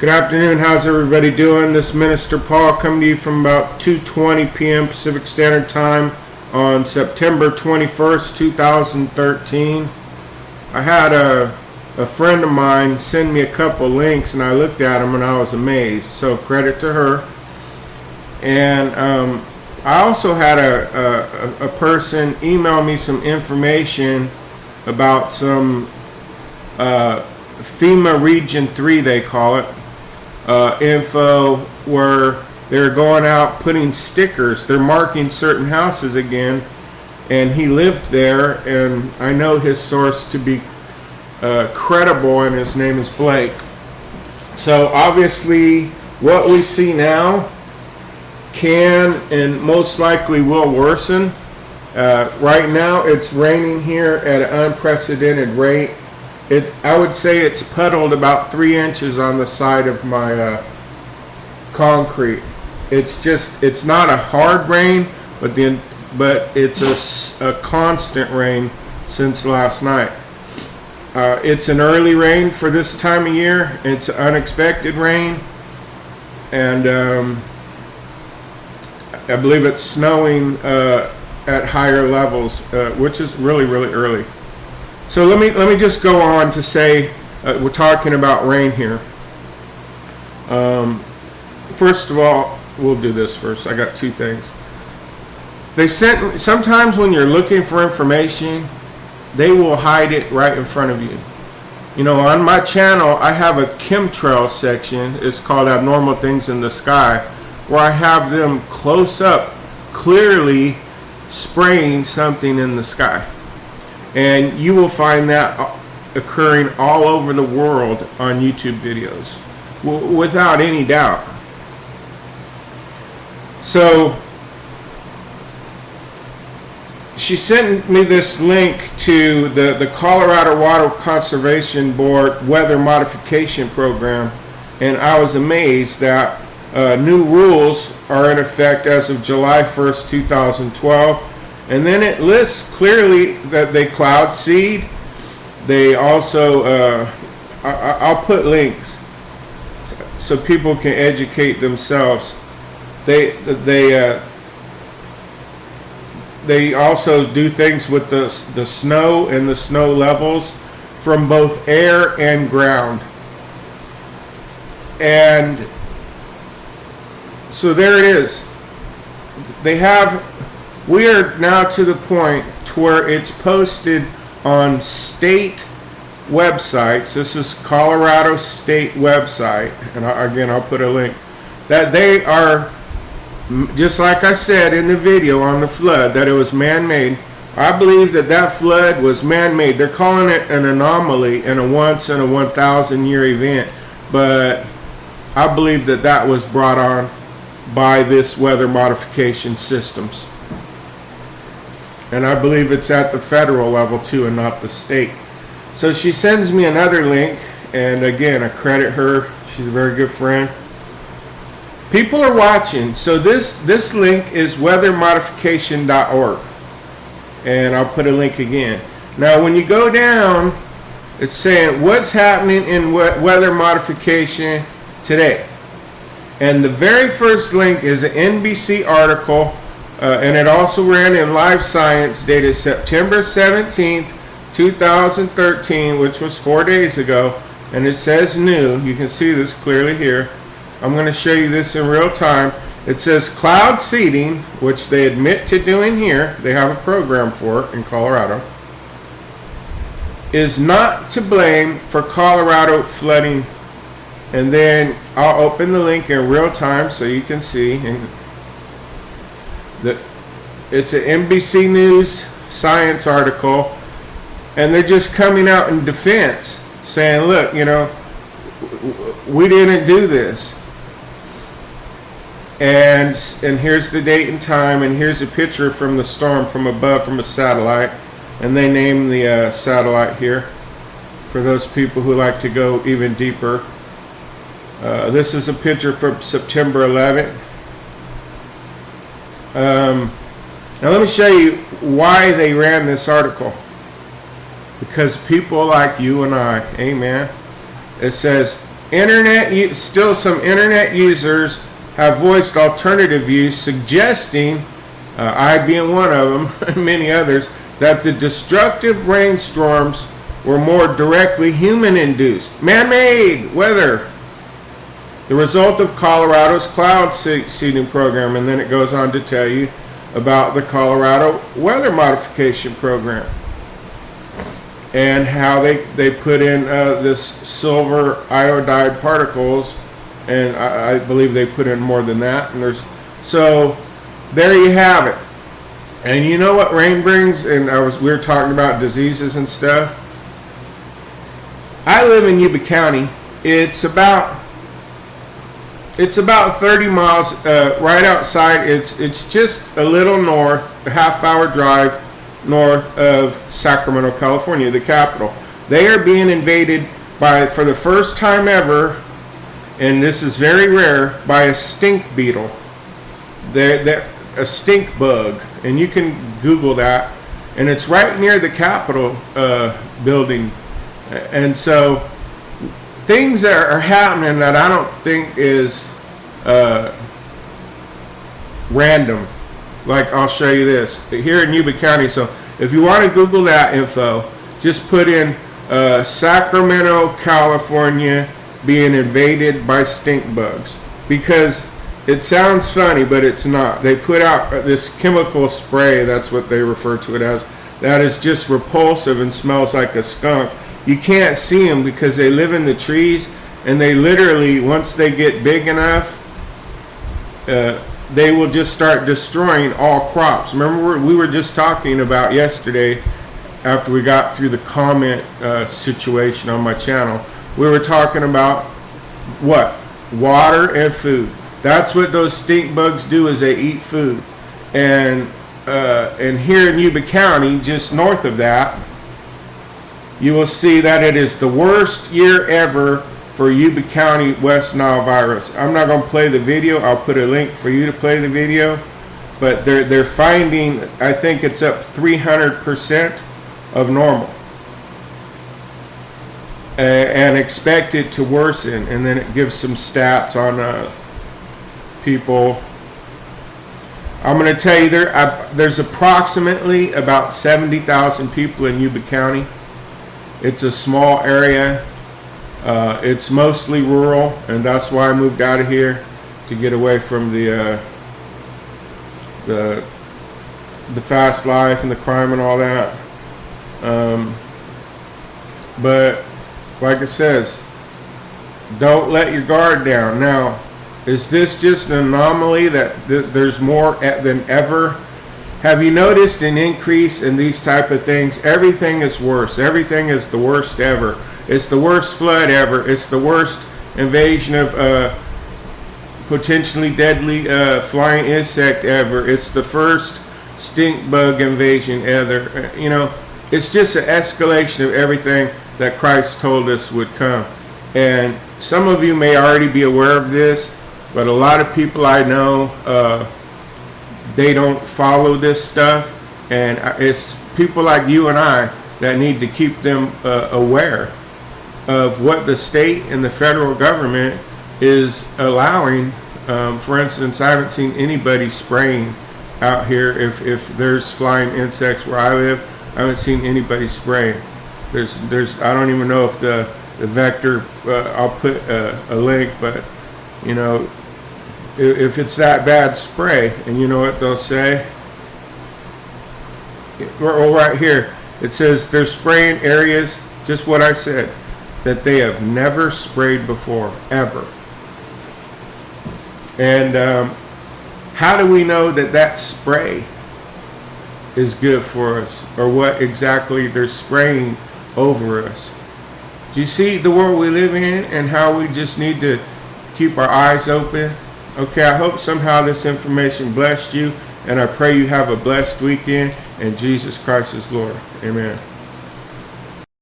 Good afternoon. How's everybody doing? This is Minister Paul coming to you from about 2:20 p.m. Pacific Standard Time on September 21st, 2013. I had a friend of mine send me a couple links, and I looked at them and I was amazed. So credit to her. And I also had a person email me some information about some FEMA Region 3, they call it, info where they're going out putting stickers. They're marking certain houses again, and he lived there, and I know his source to be credible, and his name is Blake. So obviously what we see now can and most likely will worsen. Right now it's raining here at an unprecedented rate. I would say it's puddled about 3 inches on the side of my concrete. It's not a hard rain, but it's a constant rain since last night. It's an early rain for this time of year. It's unexpected rain, and I believe it's snowing at higher levels, which is really, really early. So let me just go on to say we're talking about rain here. First of all, we'll do this first. I got two things. Sometimes when you're looking for information, they will hide it right in front of you. You know, on my channel, I have a chemtrail section. It's called Abnormal Things in the Sky, where I have them close up, clearly spraying something in the sky. And you will find that occurring all over the world on YouTube videos, without any doubt. So she sent me this link to the Colorado Water Conservation Board Weather Modification Program, and I was amazed that new rules are in effect as of July 1st, 2012. And then it lists clearly that they cloud seed. They also, I'll put links so people can educate themselves. They also do things with the snow and the snow levels from both air and ground. And so there it is. We are now to the point to where it's posted on state websites. This is Colorado state website, and I'll put a link, that they are, just like I said in the video on the flood, that it was man-made. I believe that flood was man-made. They're calling it an anomaly and a once in a 1,000 year event, but I believe that was brought on by this weather modification systems. And I believe it's at the federal level too, and not the state. So she sends me another link, and again, I credit her. She's a very good friend. People are watching. So this link is weathermodification.org, and I'll put a link again. Now, when you go down, it's saying what's happening in weather modification today. And the very first link is an NBC article, and it also ran in Live Science, dated September 17th, 2013, which was 4 days ago. And it says new. You can see this clearly here. I'm going to show you this in real time. It says cloud seeding, which they admit to doing here. They have a program for it in Colorado. Is not to blame for Colorado flooding. And then I'll open the link in real time so you can see. And it's an NBC News science article, and they're just coming out in defense, saying, look, you know, we didn't do this. And here's the date and time, and here's a picture from the storm from above from a satellite. And they name the satellite here for those people who like to go even deeper. This is a picture from September 11th. Now let me show you why they ran this article. Because people like you and I, amen. It says Still some internet users have voiced alternative views, suggesting, I being one of them, and many others, that the destructive rainstorms were more directly human-induced, man-made weather, the result of Colorado's cloud seeding program. And then it goes on to tell you about the Colorado weather modification program and how they put in this silver iodide particles, and I believe they put in more than that. And so there you have it. And you know what rain brings? And we were talking about diseases and stuff. I live in Yuba County. It's about 30 miles right outside. It's just a little north, a half-hour drive north of Sacramento, California, the capital. They are being invaded for the first time ever, and this is very rare, by a stink beetle. They're a stink bug, and you can Google that, and it's right near the Capitol building. And so things that are happening that I don't think is random. Like, I'll show you this here in Yuba County. So if you want to Google that info, just put in Sacramento, California being invaded by stink bugs, because it sounds funny, but it's not. They put out this chemical spray, that's what they refer to it as, that is just repulsive and smells like a skunk. You can't see them because they live in the trees, and they literally, once they get big enough, they will just start destroying all crops. Remember, we were just talking about yesterday, after we got through the comment situation on my channel, we were talking about what? Water and food. That's what those stink bugs do, is they eat food. And here in Yuba County, just north of that, you will see that it is the worst year ever for Yuba County West Nile virus. I'm not going to play the video. I'll put a link for you to play the video. But they're finding, I think it's up 300% of normal. And expect it to worsen. And then it gives some stats on people. I'm going to tell you there's approximately about 70,000 people in Yuba County. It's a small area. It's mostly rural, and that's why I moved out of here, to get away from the fast life and the crime and all that. But like it says, don't let your guard down. Now, is this just an anomaly that there's more than ever? Have you noticed an increase in these type of things? Everything is worse. Everything is the worst ever. It's the worst flood ever. It's the worst invasion of potentially deadly flying insect ever. It's the first stink bug invasion ever. You know, it's just an escalation of everything that Christ told us would come. And some of you may already be aware of this, but a lot of people I know, they don't follow this stuff, and it's people like you and I that need to keep them aware of what the state and the federal government is allowing. For instance, I haven't seen anybody spraying out here. If there's flying insects where I live, I haven't seen anybody spraying. There's I don't even know if the vector, I'll put a link, but you know, if it's that bad, spray. And you know what they'll say? Well, right here it says they're spraying areas, just what I said, that they have never sprayed before, ever. And how do we know that that spray is good for us, or what exactly they're spraying over us? Do you see the world we live in, and how we just need to keep our eyes open? Okay, I hope somehow this information blessed you, and I pray you have a blessed weekend, and Jesus Christ is Lord. Amen.